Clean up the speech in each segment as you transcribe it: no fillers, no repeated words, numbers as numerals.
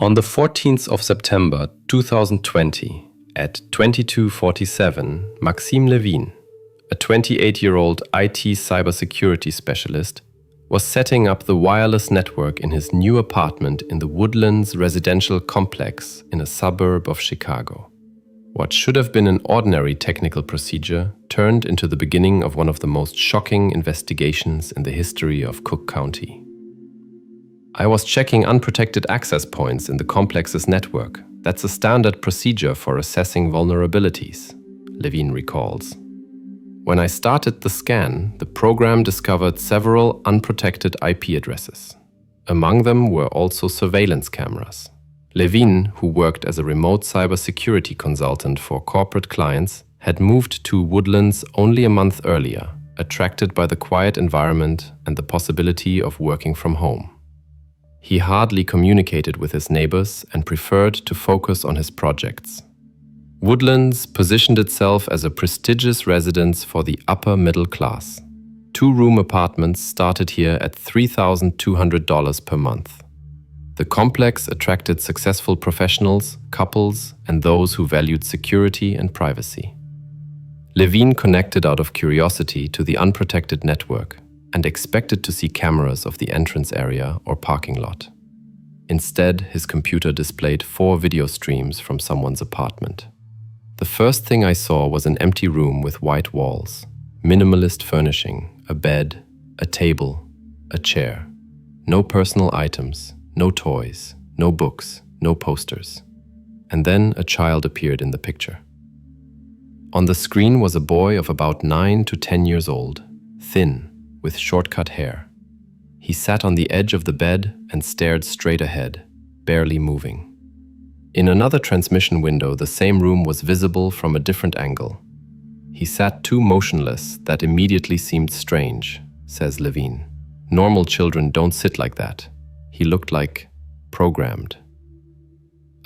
On the 14th of September 2020, at 22:47, Maxime Levine, a 28-year-old IT cybersecurity specialist, was setting up the wireless network in his new apartment in the Woodlands residential complex in a suburb of Chicago. What should have been an ordinary technical procedure turned into the beginning of one of the most shocking investigations in the history of Cook County. I was checking unprotected access points in the complex's network. That's a standard procedure for assessing vulnerabilities, Levine recalls. When I started the scan, the program discovered several unprotected IP addresses. Among them were also surveillance cameras. Levine, who worked as a remote cybersecurity consultant for corporate clients, had moved to Woodlands only a month earlier, attracted by the quiet environment and the possibility of working from home. He hardly communicated with his neighbors and preferred to focus on his projects. Woodlands positioned itself as a prestigious residence for the upper middle class. 2-room apartments started here at $3,200 per month. The complex attracted successful professionals, couples, and those who valued security and privacy. Levine connected out of curiosity to the unprotected network and expected to see cameras of the entrance area or parking lot. Instead, his computer displayed 4 video streams from someone's apartment. The first thing I saw was an empty room with white walls, minimalist furnishing, a bed, a table, a chair. No personal items, no toys, no books, no posters. And then a child appeared in the picture. On the screen was a boy of about 9 to 10 years old, thin, with short-cut hair. He sat on the edge of the bed and stared straight ahead, barely moving. In another transmission window, the same room was visible from a different angle. He sat too motionless that immediately seemed strange, says Levine. Normal children don't sit like that. He looked like programmed.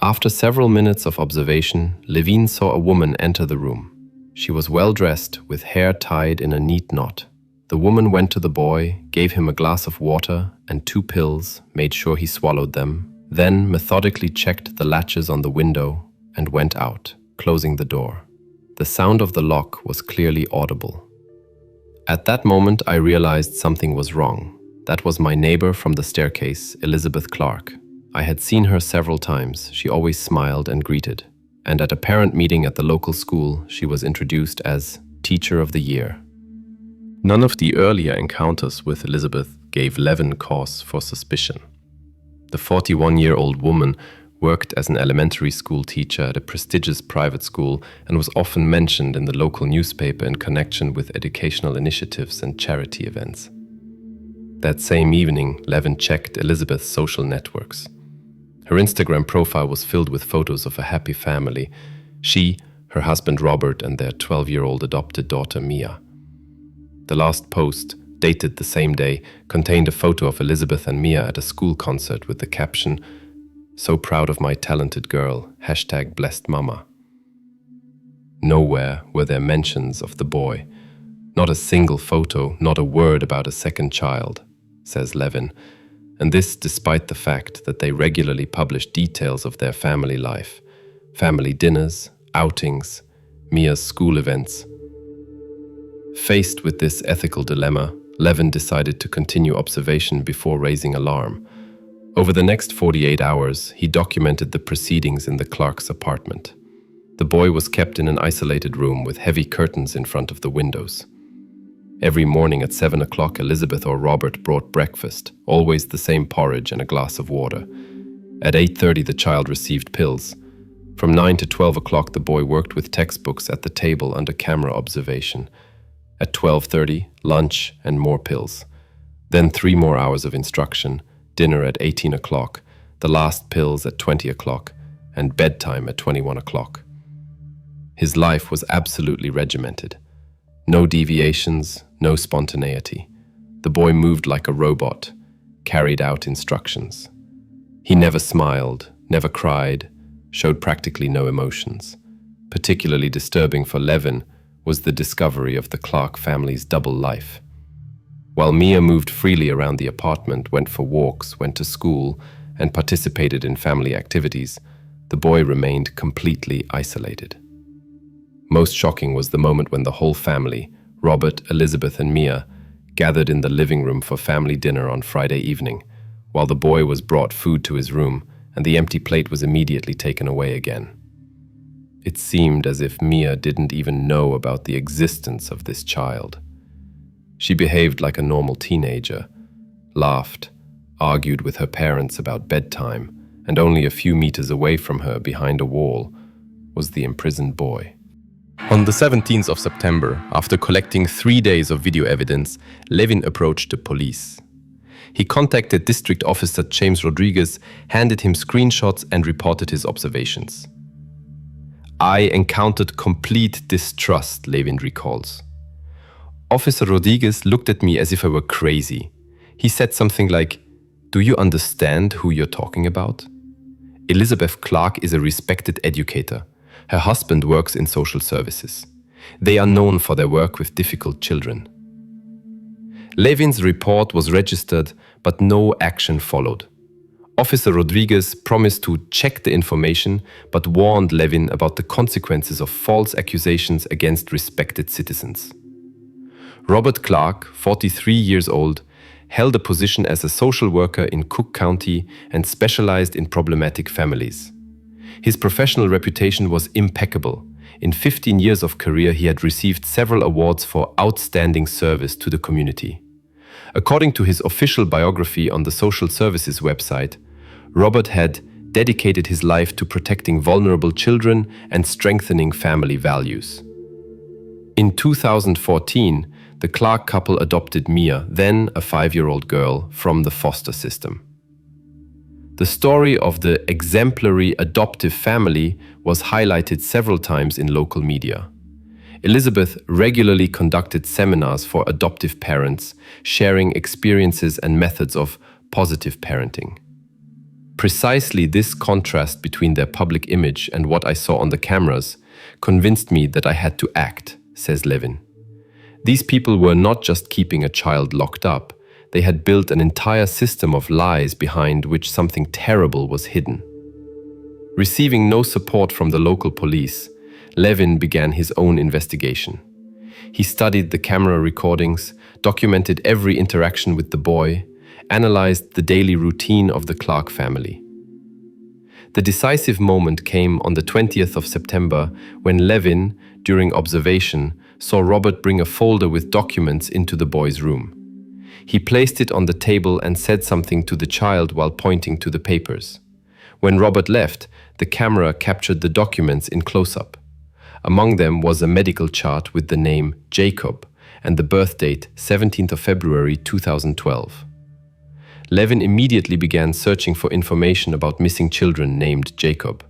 After several minutes of observation, Levine saw a woman enter the room. She was well-dressed, with hair tied in a neat knot. The woman went to the boy, gave him a glass of water and 2 pills, made sure he swallowed them, then methodically checked the latches on the window and went out, closing the door. The sound of the lock was clearly audible. At that moment, I realized something was wrong. That was my neighbor from the staircase, Elizabeth Clark. I had seen her several times. She always smiled and greeted. And at a parent meeting at the local school, she was introduced as Teacher of the Year. None of the earlier encounters with Elizabeth gave Levin cause for suspicion. The 41-year-old woman worked as an elementary school teacher at a prestigious private school and was often mentioned in the local newspaper in connection with educational initiatives and charity events. That same evening, Levin checked Elizabeth's social networks. Her Instagram profile was filled with photos of a happy family. She, her husband Robert, and their 12-year-old adopted daughter Mia. The last post, dated the same day, contained a photo of Elizabeth and Mia at a school concert with the caption, "So proud of my talented girl, #blessedmama." Nowhere were there mentions of the boy. Not a single photo, not a word about a second child, says Levin, and this despite the fact that they regularly publish details of their family life, family dinners, outings, Mia's school events. Faced with this ethical dilemma, Levin decided to continue observation before raising alarm. Over the next 48 hours, he documented the proceedings in the Clark's apartment. The boy was kept in an isolated room with heavy curtains in front of the windows. Every morning at 7 o'clock, Elizabeth or Robert brought breakfast, always the same porridge and a glass of water. At 8:30, the child received pills. From 9 to 12 o'clock, the boy worked with textbooks at the table under camera observation. At 12:30, lunch and more pills. Then 3 more hours of instruction, dinner at 18 o'clock, the last pills at 20 o'clock, and bedtime at 21 o'clock. His life was absolutely regimented. No deviations, no spontaneity. The boy moved like a robot, carried out instructions. He never smiled, never cried, showed practically no emotions. Particularly disturbing for Levin was the discovery of the Clark family's double life. While Mia moved freely around the apartment, went for walks, went to school, and participated in family activities, the boy remained completely isolated. Most shocking was the moment when the whole family, Robert, Elizabeth, and Mia, gathered in the living room for family dinner on Friday evening, while the boy was brought food to his room and the empty plate was immediately taken away again. It seemed as if Mia didn't even know about the existence of this child. She behaved like a normal teenager, laughed, argued with her parents about bedtime, and only a few meters away from her, behind a wall, was the imprisoned boy. On the 17th of September, after collecting 3 days of video evidence, Levin approached the police. He contacted District Officer James Rodriguez, handed him screenshots, and reported his observations. "I encountered complete distrust," Levin recalls. "Officer Rodriguez looked at me as if I were crazy. He said something like, 'Do you understand who you're talking about?' Elizabeth Clark is a respected educator. Her husband works in social services. They are known for their work with difficult children." Levin's report was registered, but no action followed. Officer Rodriguez promised to check the information, but warned Levin about the consequences of false accusations against respected citizens. Robert Clark, 43 years old, held a position as a social worker in Cook County and specialized in problematic families. His professional reputation was impeccable. In 15 years of career, he had received several awards for outstanding service to the community. According to his official biography on the Social Services website, Robert had dedicated his life to protecting vulnerable children and strengthening family values. In 2014, the Clark couple adopted Mia, then a 5-year-old girl, from the foster system. The story of the exemplary adoptive family was highlighted several times in local media. Elizabeth regularly conducted seminars for adoptive parents, sharing experiences and methods of positive parenting. Precisely this contrast between their public image and what I saw on the cameras convinced me that I had to act, says Levin. These people were not just keeping a child locked up, they had built an entire system of lies behind which something terrible was hidden. Receiving no support from the local police, Levin began his own investigation. He studied the camera recordings, documented every interaction with the boy, analyzed the daily routine of the Clark family. The decisive moment came on the 20th of September when Levin, during observation, saw Robert bring a folder with documents into the boy's room. He placed it on the table and said something to the child while pointing to the papers. When Robert left, the camera captured the documents in close-up. Among them was a medical chart with the name Jacob and the birth date 17th of February 2012. Levin immediately began searching for information about missing children named Jacob.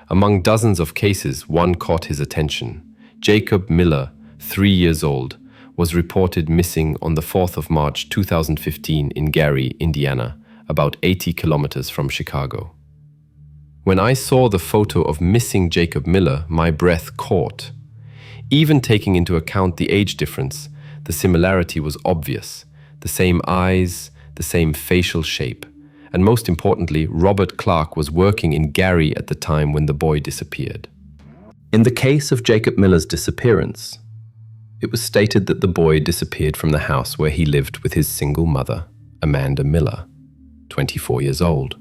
Among dozens of cases, one caught his attention. Jacob Miller, 3 years old, was reported missing on the 4th of March 2015 in Gary, Indiana, about 80 kilometers from Chicago. When I saw the photo of missing Jacob Miller, my breath caught. Even taking into account the age difference, the similarity was obvious. The same eyes, the same facial shape. And most importantly, Robert Clark was working in Gary at the time when the boy disappeared. In the case of Jacob Miller's disappearance, it was stated that the boy disappeared from the house where he lived with his single mother, Amanda Miller, 24 years old,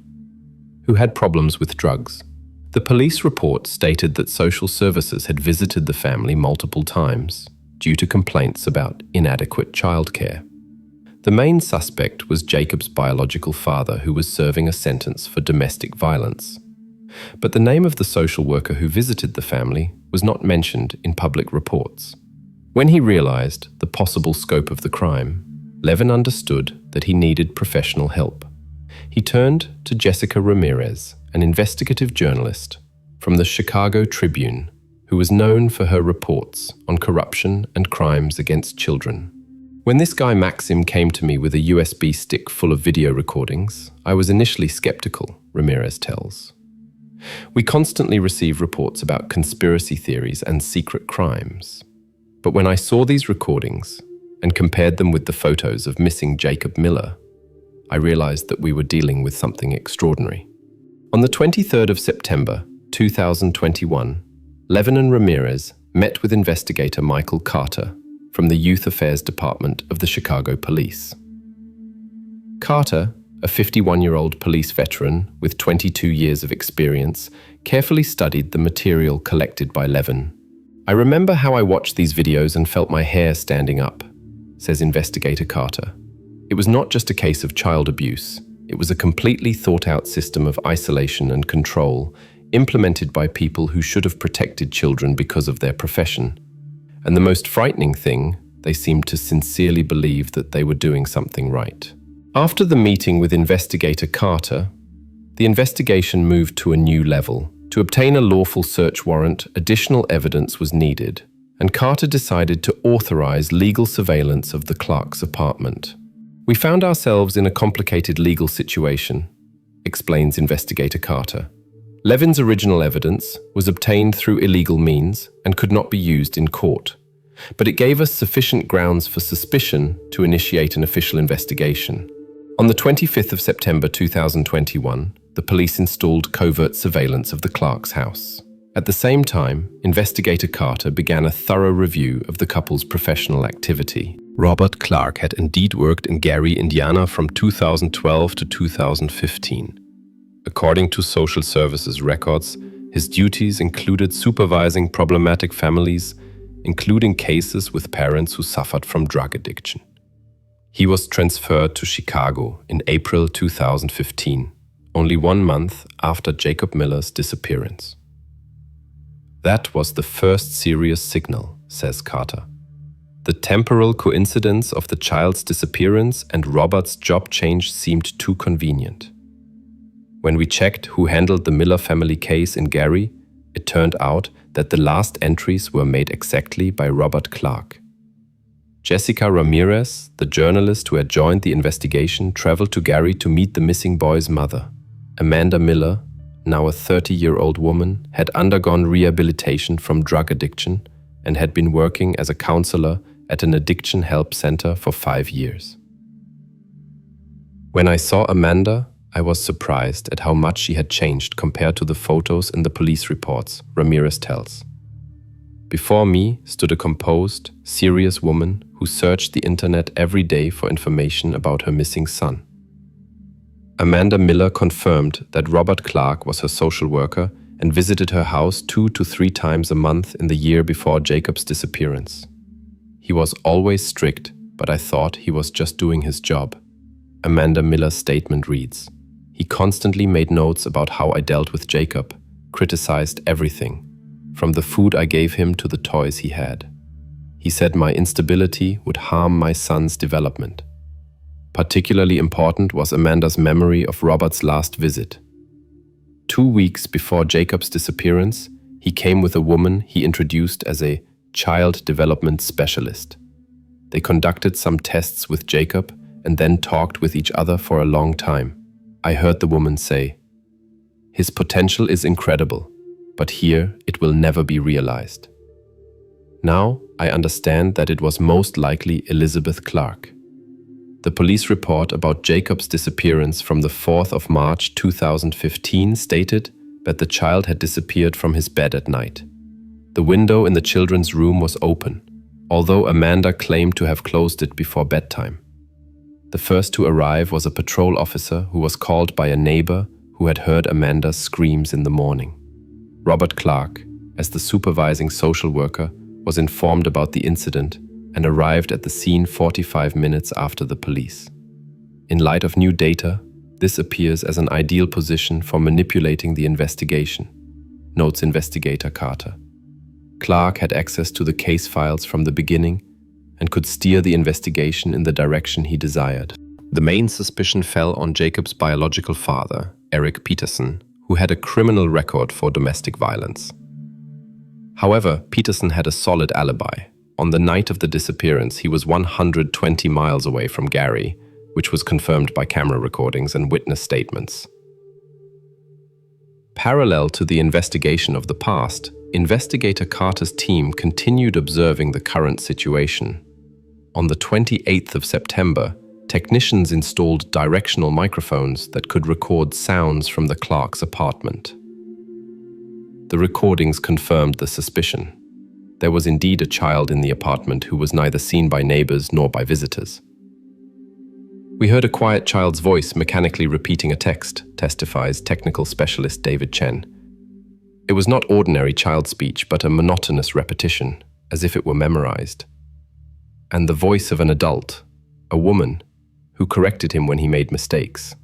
who had problems with drugs. The police report stated that social services had visited the family multiple times due to complaints about inadequate childcare. The main suspect was Jacob's biological father, who was serving a sentence for domestic violence. But the name of the social worker who visited the family was not mentioned in public reports. When he realized the possible scope of the crime, Levin understood that he needed professional help. He turned to Jessica Ramirez, an investigative journalist from the Chicago Tribune, who was known for her reports on corruption and crimes against children. When this guy Maxim came to me with a USB stick full of video recordings, I was initially skeptical, Ramirez tells. We constantly receive reports about conspiracy theories and secret crimes. But when I saw these recordings and compared them with the photos of missing Jacob Miller, I realized that we were dealing with something extraordinary. On the 23rd of September, 2021, Levin and Ramirez met with investigator Michael Carter from the Youth Affairs Department of the Chicago Police. Carter, a 51-year-old police veteran with 22 years of experience, carefully studied the material collected by Levin. "I remember how I watched these videos and felt my hair standing up," says investigator Carter. "It was not just a case of child abuse. It was a completely thought-out system of isolation and control implemented by people who should have protected children because of their profession. And the most frightening thing, they seemed to sincerely believe that they were doing something right." After the meeting with investigator Carter, the investigation moved to a new level. To obtain a lawful search warrant, additional evidence was needed, and Carter decided to authorize legal surveillance of the Clarks' apartment. "We found ourselves in a complicated legal situation," explains investigator Carter. "Levin's original evidence was obtained through illegal means and could not be used in court, but it gave us sufficient grounds for suspicion to initiate an official investigation. On the 25th of September 2021, the police installed covert surveillance of the Clarks' house. At the same time, investigator Carter began a thorough review of the couple's professional activity. Robert Clark had indeed worked in Gary, Indiana from 2012 to 2015. According to social services records, his duties included supervising problematic families, including cases with parents who suffered from drug addiction. He was transferred to Chicago in April 2015, only 1 month after Jacob Miller's disappearance. "That was the first serious signal," says Carter. "The temporal coincidence of the child's disappearance and Robert's job change seemed too convenient. When we checked who handled the Miller family case in Gary, it turned out that the last entries were made exactly by Robert Clark." Jessica Ramirez, the journalist who had joined the investigation, traveled to Gary to meet the missing boy's mother. Amanda Miller, now a 30-year-old woman, had undergone rehabilitation from drug addiction and had been working as a counselor at an addiction help center for 5 years. "When I saw Amanda, I was surprised at how much she had changed compared to the photos in the police reports," Ramirez tells. "Before me stood a composed, serious woman who searched the internet every day for information about her missing son." Amanda Miller confirmed that Robert Clark was her social worker and visited her house 2 to 3 times a month in the year before Jacob's disappearance. "He was always strict, but I thought he was just doing his job." Amanda Miller's statement reads, "He constantly made notes about how I dealt with Jacob, criticized everything, from the food I gave him to the toys he had. He said my instability would harm my son's development. Particularly important was Amanda's memory of Robert's last visit. 2 weeks before Jacob's disappearance, he came with a woman he introduced as a child development specialist. They conducted some tests with Jacob and then talked with each other for a long time. I heard the woman say, 'His potential is incredible, but here it will never be realized.' Now I understand that it was most likely Elizabeth Clark." The police report about Jacob's disappearance from the 4th of March 2015 stated that the child had disappeared from his bed at night. The window in the children's room was open, although Amanda claimed to have closed it before bedtime. The first to arrive was a patrol officer who was called by a neighbor who had heard Amanda's screams in the morning. Robert Clark, as the supervising social worker, was informed about the incident and arrived at the scene 45 minutes after the police. In light of new data, this appears as an ideal position for manipulating the investigation, notes investigator Carter. Clark had access to the case files from the beginning and could steer the investigation in the direction he desired. The main suspicion fell on Jacob's biological father, Eric Peterson, who had a criminal record for domestic violence. However, Peterson had a solid alibi. On the night of the disappearance, he was 120 miles away from Gary, which was confirmed by camera recordings and witness statements. Parallel to the investigation of the past, investigator Carter's team continued observing the current situation. On the 28th of September, technicians installed directional microphones that could record sounds from the Clarks' apartment. The recordings confirmed the suspicion. There was indeed a child in the apartment who was neither seen by neighbors nor by visitors. We heard a quiet child's voice mechanically repeating a text, testifies technical specialist David Chen. It was not ordinary child speech, but a monotonous repetition, as if it were memorized. And the voice of an adult, a woman, who corrected him when he made mistakes.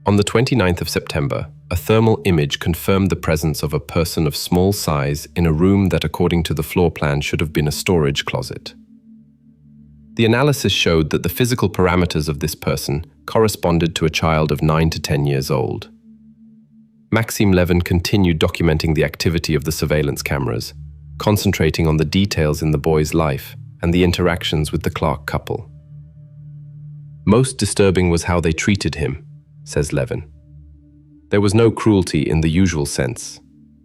On the 29th of September, a thermal image confirmed the presence of a person of small size in a room that, according to the floor plan, should have been a storage closet. The analysis showed that the physical parameters of this person corresponded to a child of 9 to 10 years old. Maxime Levin continued documenting the activity of the surveillance cameras, concentrating on the details in the boy's life and the interactions with the Clark couple. Most disturbing was how they treated him, says Levin. There was no cruelty in the usual sense.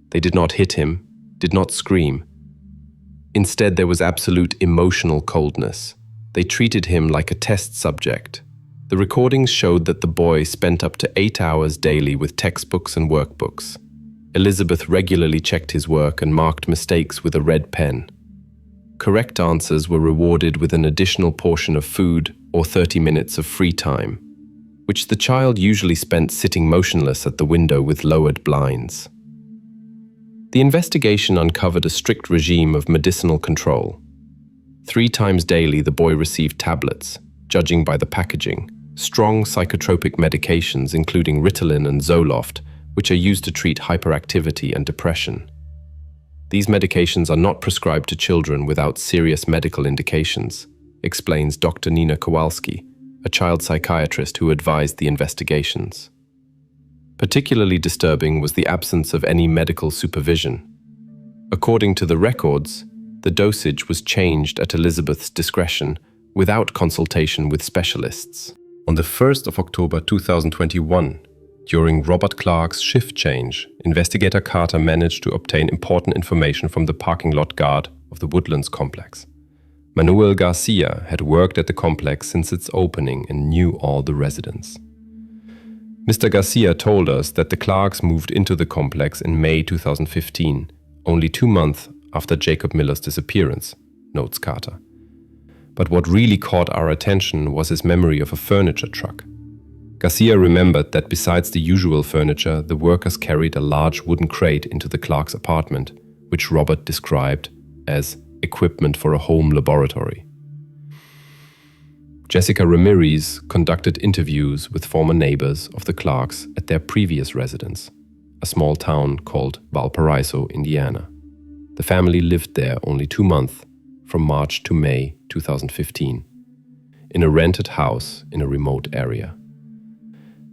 They did not hit him, did not scream. Instead, there was absolute emotional coldness. They treated him like a test subject. The recordings showed that the boy spent up to 8 hours daily with textbooks and workbooks. Elizabeth regularly checked his work and marked mistakes with a red pen. Correct answers were rewarded with an additional portion of food or 30 minutes of free time, which the child usually spent sitting motionless at the window with lowered blinds. The investigation uncovered a strict regime of medicinal control. 3 times daily, the boy received tablets, judging by the packaging, strong psychotropic medications including Ritalin and Zoloft, which are used to treat hyperactivity and depression. These medications are not prescribed to children without serious medical indications, explains Dr. Nina Kowalski, a child psychiatrist who advised the investigations. Particularly disturbing was the absence of any medical supervision. According to the records, the dosage was changed at Elizabeth's discretion without consultation with specialists. On the 1st of October 2021, during Robert Clark's shift change, investigator Carter managed to obtain important information from the parking lot guard of the Woodlands complex. Manuel Garcia had worked at the complex since its opening and knew all the residents. Mr. Garcia told us that the Clarks moved into the complex in May 2015, only 2 months after Jacob Miller's disappearance, notes Carter. But what really caught our attention was his memory of a furniture truck. Garcia remembered that besides the usual furniture, the workers carried a large wooden crate into the Clarks' apartment, which Robert described as equipment for a home laboratory. Jessica Ramirez conducted interviews with former neighbors of the Clarks at their previous residence, a small town called Valparaiso, Indiana. The family lived there only 2 months, from March to May 2015, in a rented house in a remote area.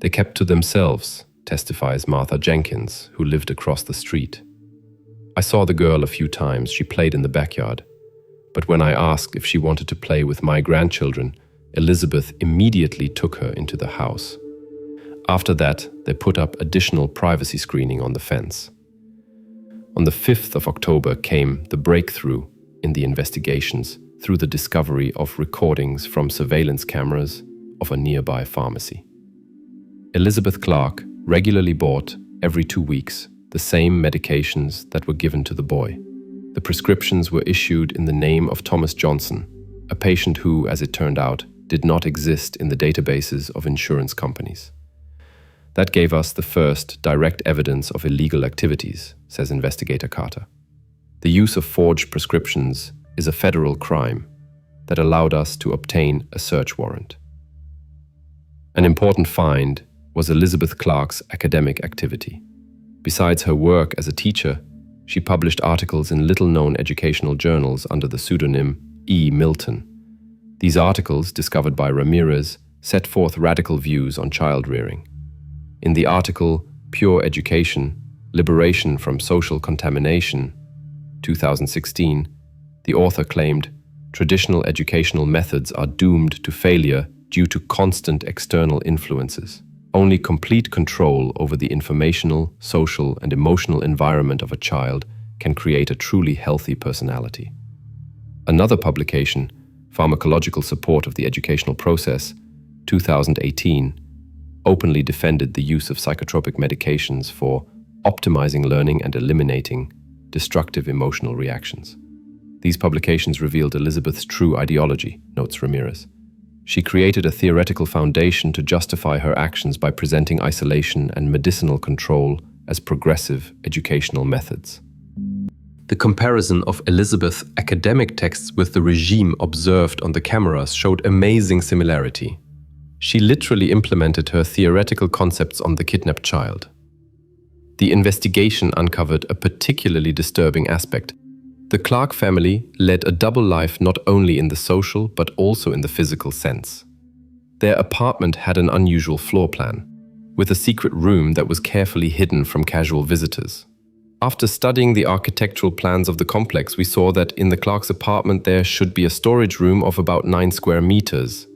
They kept to themselves, testifies Martha Jenkins, who lived across the street. I saw the girl a few times. She played in the backyard. But when I asked if she wanted to play with my grandchildren, Elizabeth immediately took her into the house. After that, they put up additional privacy screening on the fence. On the 5th of October came the breakthrough in the investigations through the discovery of recordings from surveillance cameras of a nearby pharmacy. Elizabeth Clark regularly bought, every 2 weeks, the same medications that were given to the boy. The prescriptions were issued in the name of Thomas Johnson, a patient who, as it turned out, did not exist in the databases of insurance companies. That gave us the first direct evidence of illegal activities, says investigator Carter. The use of forged prescriptions is a federal crime that allowed us to obtain a search warrant. An important find was Elizabeth Clark's academic activity. Besides her work as a teacher, she published articles in little-known educational journals under the pseudonym E. Milton. These articles, discovered by Ramirez, set forth radical views on child-rearing. In the article Pure Education, Liberation from Social Contamination, 2016, the author claimed traditional educational methods are doomed to failure due to constant external influences. Only complete control over the informational, social, and emotional environment of a child can create a truly healthy personality. Another publication Pharmacological Support of the Educational Process, 2018, openly defended the use of psychotropic medications for optimizing learning and eliminating destructive emotional reactions. These publications revealed Elizabeth's true ideology, notes Ramirez. She created a theoretical foundation to justify her actions by presenting isolation and medicinal control as progressive educational methods. The comparison of Elizabeth's academic texts with the regime observed on the cameras showed amazing similarity. She literally implemented her theoretical concepts on the kidnapped child. The investigation uncovered a particularly disturbing aspect. The Clark family led a double life not only in the social but also in the physical sense. Their apartment had an unusual floor plan, with a secret room that was carefully hidden from casual visitors. After studying the architectural plans of the complex, we saw that in the Clark's apartment there should be a storage room of about 9 square meters,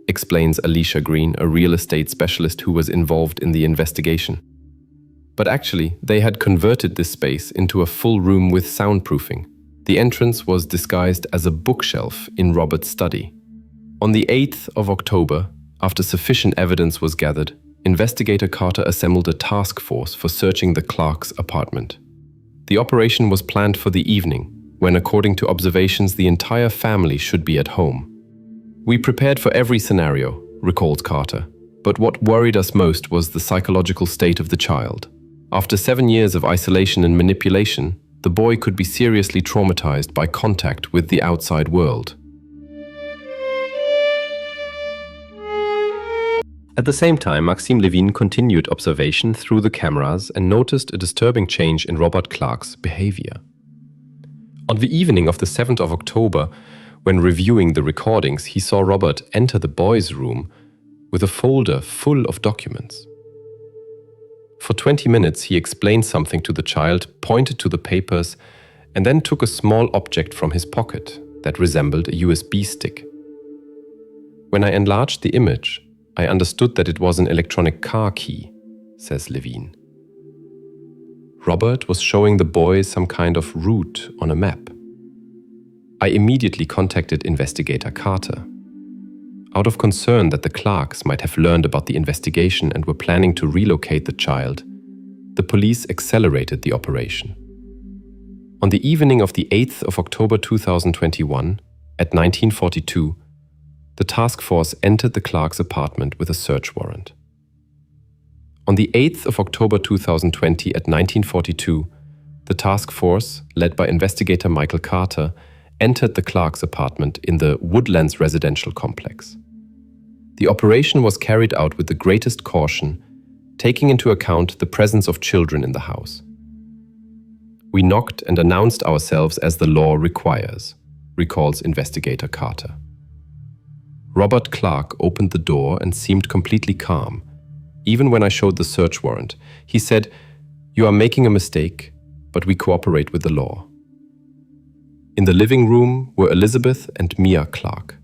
explains Alicia Green, a real estate specialist who was involved in the investigation. But actually, they had converted this space into a full room with soundproofing. The entrance was disguised as a bookshelf in Robert's study. On the 8th of October, after sufficient evidence was gathered, investigator Carter assembled a task force for searching the Clark's apartment. The operation was planned for the evening, when, according to observations, the entire family should be at home. "We prepared for every scenario," recalled Carter, "but what worried us most was the psychological state of the child. After 7 years of isolation and manipulation, the boy could be seriously traumatized by contact with the outside world." At the same time, Maxime Levine continued observation through the cameras and noticed a disturbing change in Robert Clark's behavior. On the evening of the 7th of October, when reviewing the recordings, he saw Robert enter the boys' room with a folder full of documents. For 20 minutes, he explained something to the child, pointed to the papers, and then took a small object from his pocket that resembled a USB stick. "When I enlarged the image, I understood that it was an electronic car key," says Levine. Robert was showing the boy some kind of route on a map. "I immediately contacted investigator Carter. Out of concern that the Clarks might have learned about the investigation and were planning to relocate the child, the police accelerated the operation. On the evening of the 8th of October 2021, at 1942, the task force entered the Clark's apartment with a search warrant. On the 8th of October 2020 at 1942, the task force, led by investigator Michael Carter, entered the Clark's apartment in the Woodlands residential complex. The operation was carried out with the greatest caution, taking into account the presence of children in the house. "We knocked and announced ourselves as the law requires," recalls investigator Carter. Robert Clark opened the door and seemed completely calm. "Even when I showed the search warrant, he said, 'You are making a mistake, but we cooperate with the law.'" In the living room were Elizabeth and Mia Clark.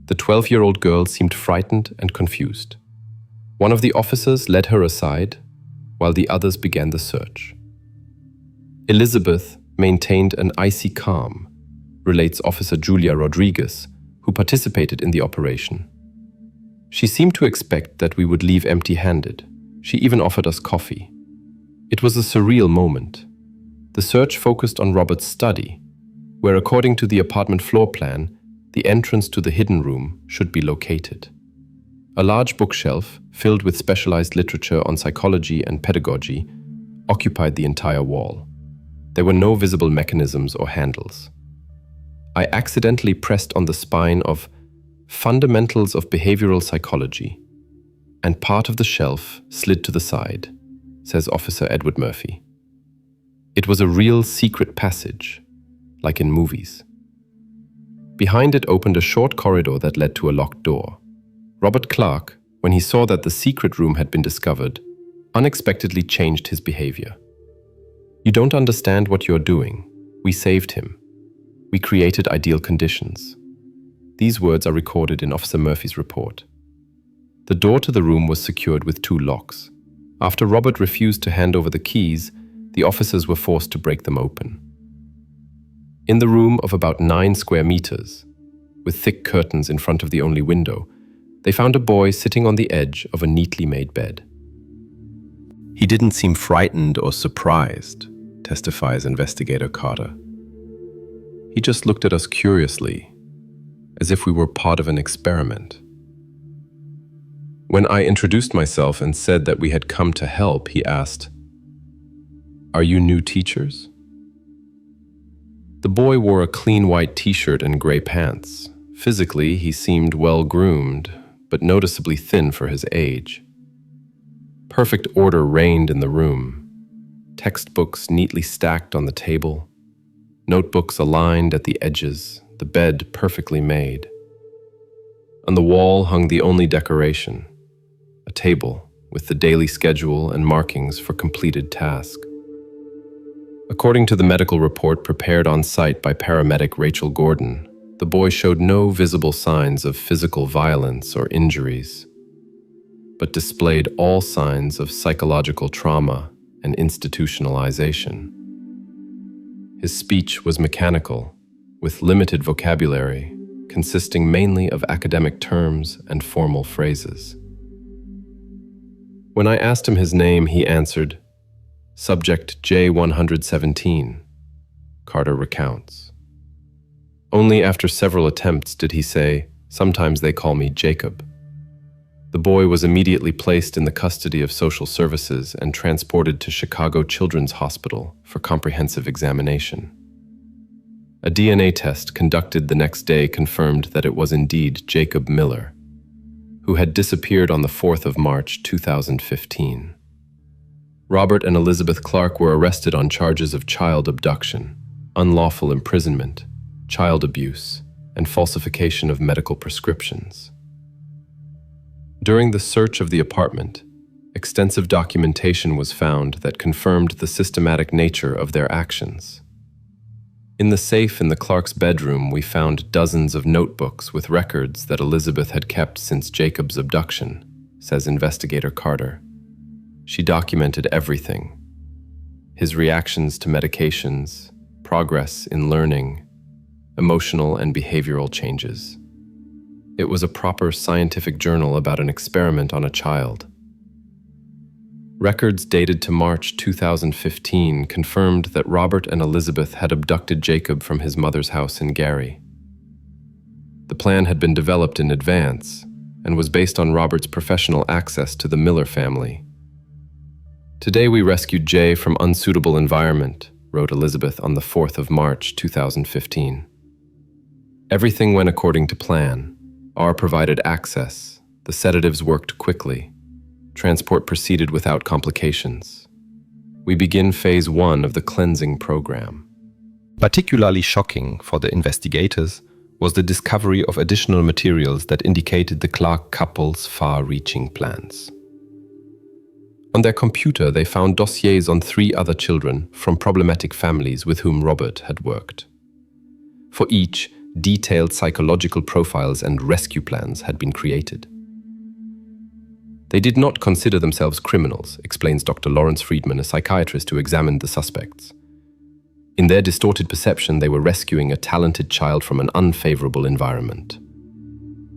The 12-year-old girl seemed frightened and confused. One of the officers led her aside, while the others began the search. Elizabeth maintained an icy calm, relates Officer Julia Rodriguez, who participated in the operation. "She seemed to expect that we would leave empty-handed. She even offered us coffee. It was a surreal moment. The search focused on Robert's study, where, according to the apartment floor plan, the entrance to the hidden room should be located. A large bookshelf, filled with specialized literature on psychology and pedagogy, occupied the entire wall. There were no visible mechanisms or handles. I accidentally pressed on the spine of Fundamentals of Behavioral Psychology, and part of the shelf slid to the side," says Officer Edward Murphy. "It was a real secret passage, like in movies. Behind it opened a short corridor that led to a locked door. Robert Clark, when he saw that the secret room had been discovered, unexpectedly changed his behavior. 'You don't understand what you're doing. We saved him. We created ideal conditions.' These words are recorded in Officer Murphy's report. The door to the room was secured with 2 locks. After Robert refused to hand over the keys, the officers were forced to break them open. In the room of about 9 square meters, with thick curtains in front of the only window, they found a boy sitting on the edge of a neatly made bed. He didn't seem frightened or surprised, testifies investigator Carter. He just looked at us curiously, as if we were part of an experiment. When I introduced myself and said that we had come to help, he asked, "Are you new teachers?" The boy wore a clean white t-shirt and gray pants. Physically, he seemed well-groomed, but noticeably thin for his age. Perfect order reigned in the room. Textbooks neatly stacked on the table, notebooks aligned at the edges, the bed perfectly made. On the wall hung the only decoration, a table with the daily schedule and markings for completed tasks. According to the medical report prepared on site by paramedic Rachel Gordon, the boy showed no visible signs of physical violence or injuries, but displayed all signs of psychological trauma and institutionalization. His speech was mechanical, with limited vocabulary, consisting mainly of academic terms and formal phrases. When I asked him his name, he answered, "Subject J117, Carter recounts. Only after several attempts did he say, "Sometimes they call me Jacob." The boy was immediately placed in the custody of social services and transported to Chicago Children's Hospital for comprehensive examination. A DNA test conducted the next day confirmed that it was indeed Jacob Miller, who had disappeared on the 4th of March 2015. Robert and Elizabeth Clark were arrested on charges of child abduction, unlawful imprisonment, child abuse, and falsification of medical prescriptions. During the search of the apartment, extensive documentation was found that confirmed the systematic nature of their actions. In the safe in the Clark's bedroom, we found dozens of notebooks with records that Elizabeth had kept since Jacob's abduction, says investigator Carter. She documented everything: his reactions to medications, progress in learning, emotional and behavioral changes. It was a proper scientific journal about an experiment on a child. Records dated to March 2015 confirmed that Robert and Elizabeth had abducted Jacob from his mother's house in Gary. The plan had been developed in advance and was based on Robert's professional access to the Miller family. "Today we rescued Jay from unsuitable environment," wrote Elizabeth on the 4th of March 2015. "Everything went according to plan. R provided access. The sedatives worked quickly. Transport proceeded without complications. We begin phase 1 of the cleansing program." Particularly shocking for the investigators was the discovery of additional materials that indicated the Clark couple's far-reaching plans. On their computer, they found dossiers on 3 other children from problematic families with whom Robert had worked. For each, detailed psychological profiles and rescue plans had been created. They did not consider themselves criminals, explains Dr. Lawrence Friedman, a psychiatrist who examined the suspects. In their distorted perception, they were rescuing a talented child from an unfavorable environment.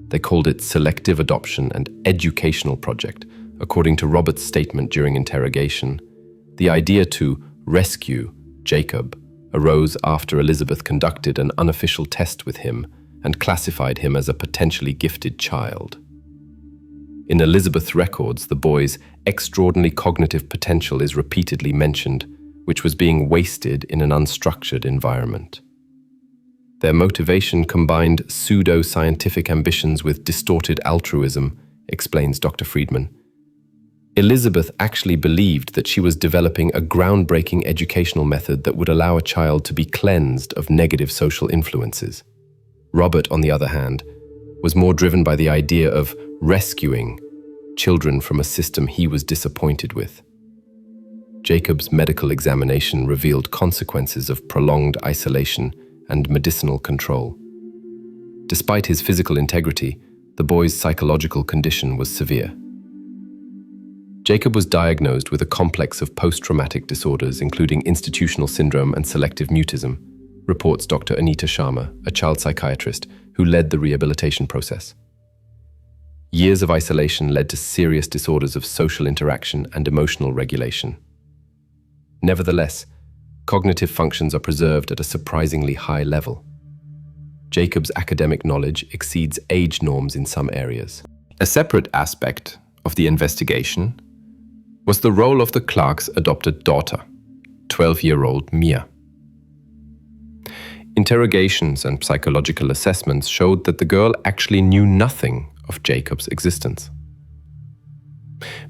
They called it selective adoption and educational project. According to Robert's statement during interrogation, the idea to rescue Jacob arose after Elizabeth conducted an unofficial test with him and classified him as a potentially gifted child. In Elizabeth's records, the boy's extraordinary cognitive potential is repeatedly mentioned, which was being wasted in an unstructured environment. Their motivation combined pseudo-scientific ambitions with distorted altruism, explains Dr. Friedman. Elizabeth actually believed that she was developing a groundbreaking educational method that would allow a child to be cleansed of negative social influences. Robert, on the other hand, was more driven by the idea of rescuing children from a system he was disappointed with. Jacob's medical examination revealed consequences of prolonged isolation and medicinal control. Despite his physical integrity, the boy's psychological condition was severe. Jacob was diagnosed with a complex of post-traumatic disorders, including institutional syndrome and selective mutism, reports Dr. Anita Sharma, a child psychiatrist who led the rehabilitation process. Years of isolation led to serious disorders of social interaction and emotional regulation. Nevertheless, cognitive functions are preserved at a surprisingly high level. Jacob's academic knowledge exceeds age norms in some areas. A separate aspect of the investigation was the role of the Clarks' adopted daughter, 12-year-old Mia. Interrogations and psychological assessments showed that the girl actually knew nothing of Jacob's existence.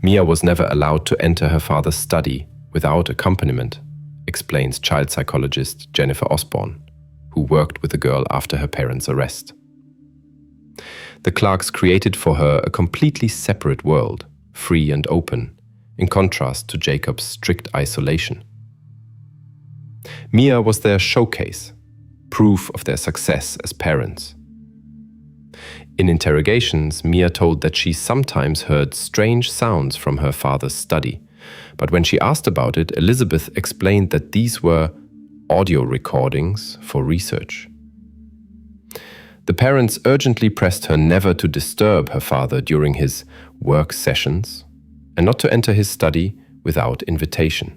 Mia was never allowed to enter her father's study without accompaniment, explains child psychologist Jennifer Osborne, who worked with the girl after her parents' arrest. The Clarks created for her a completely separate world, free and open, in contrast to Jacob's strict isolation. Mia was their showcase, proof of their success as parents. In interrogations, Mia told that she sometimes heard strange sounds from her father's study, but when she asked about it, Elizabeth explained that these were audio recordings for research. The parents urgently pressed her never to disturb her father during his work sessions and not to enter his study without invitation.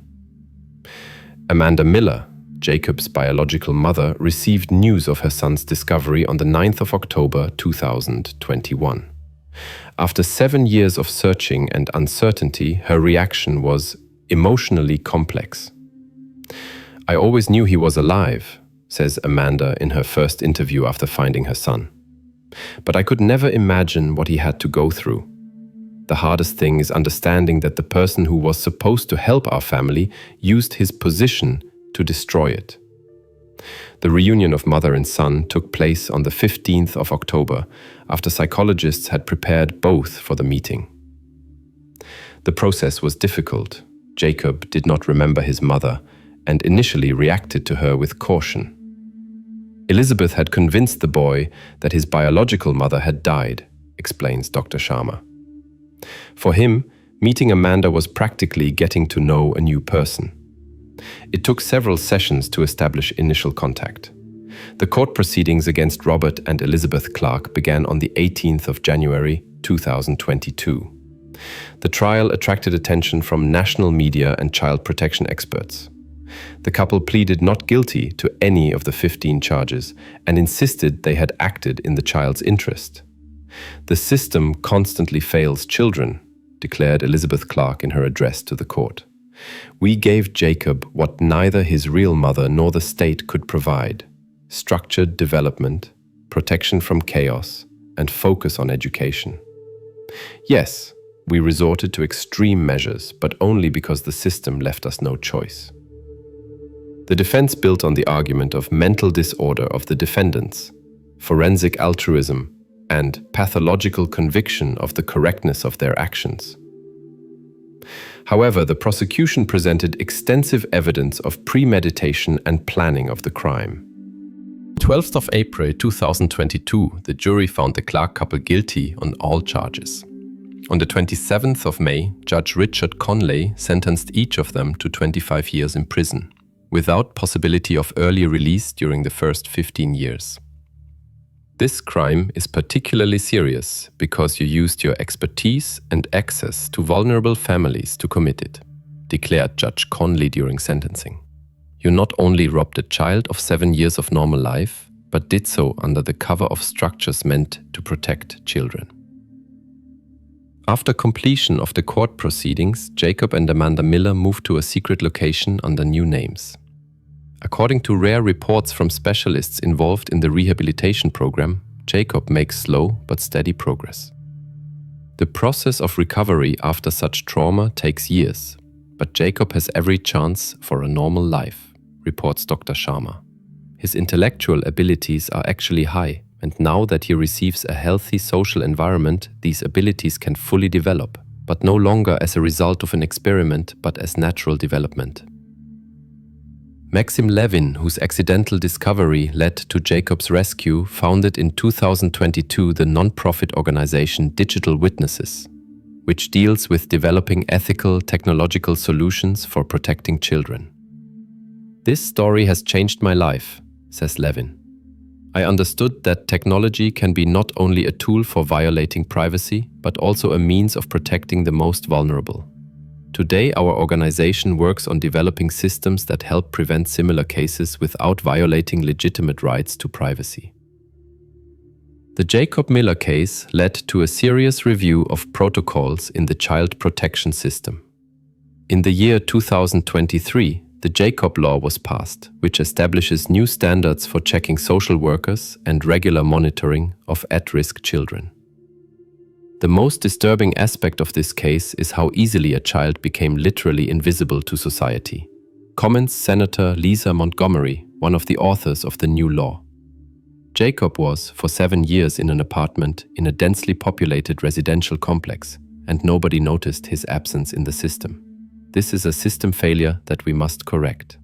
Amanda Miller, Jacob's biological mother, received news of her son's discovery on the 9th of October 2021. After 7 years of searching and uncertainty, her reaction was emotionally complex. "I always knew he was alive," says Amanda in her first interview after finding her son. "But I could never imagine what he had to go through. The hardest thing is understanding that the person who was supposed to help our family used his position to destroy it." The reunion of mother and son took place on the 15th of October, after psychologists had prepared both for the meeting. The process was difficult. Jacob did not remember his mother and initially reacted to her with caution. Elizabeth had convinced the boy that his biological mother had died, explains Dr. Sharma. For him, meeting Amanda was practically getting to know a new person. It took several sessions to establish initial contact. The court proceedings against Robert and Elizabeth Clark began on the 18th of January 2022. The trial attracted attention from national media and child protection experts. The couple pleaded not guilty to any of the 15 charges and insisted they had acted in the child's interest. "The system constantly fails children," declared Elizabeth Clark in her address to the court. "We gave Jacob what neither his real mother nor the state could provide: structured development, protection from chaos, and focus on education. Yes, we resorted to extreme measures, but only because the system left us no choice." The defense built on the argument of mental disorder of the defendants, forensic altruism, and pathological conviction of the correctness of their actions. However, the prosecution presented extensive evidence of premeditation and planning of the crime. 12th of April 2022, the jury found the Clark couple guilty on all charges. On the 27th of May, Judge Richard Conley sentenced each of them to 25 years in prison, without possibility of early release during the first 15 years. This crime is particularly serious because you used your expertise and access to vulnerable families to commit it, declared Judge Conley during sentencing. You not only robbed a child of 7 years of normal life, but did so under the cover of structures meant to protect children. After completion of the court proceedings, Jacob and Amanda Miller moved to a secret location under new names. According to rare reports from specialists involved in the rehabilitation program, Jacob makes slow but steady progress. The process of recovery after such trauma takes years, but Jacob has every chance for a normal life, reports Dr. Sharma. His intellectual abilities are actually high, and now that he receives a healthy social environment, these abilities can fully develop, but no longer as a result of an experiment, but as natural development. Maxim Levin, whose accidental discovery led to Jacob's rescue, founded in 2022 the non-profit organization Digital Witnesses, which deals with developing ethical technological solutions for protecting children. "This story has changed my life," says Levin. I understood that technology can be not only a tool for violating privacy, but also a means of protecting the most vulnerable. Today, our organization works on developing systems that help prevent similar cases without violating legitimate rights to privacy. The Jacob Miller case led to a serious review of protocols in the child protection system. In the year 2023, the Jacob Law was passed, which establishes new standards for checking social workers and regular monitoring of at-risk children. The most disturbing aspect of this case is how easily a child became literally invisible to society, comments Senator Lisa Montgomery, one of the authors of the new law. Jacob was, for 7 years, in an apartment in a densely populated residential complex, and nobody noticed his absence in the system. This is a system failure that we must correct.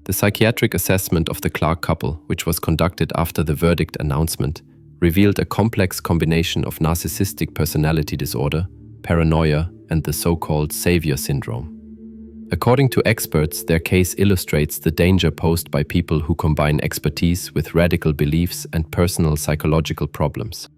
The psychiatric assessment of the Clark couple, which was conducted after the verdict announcement, revealed a complex combination of narcissistic personality disorder, paranoia, and the so-called savior syndrome. According to experts, their case illustrates the danger posed by people who combine expertise with radical beliefs and personal psychological problems.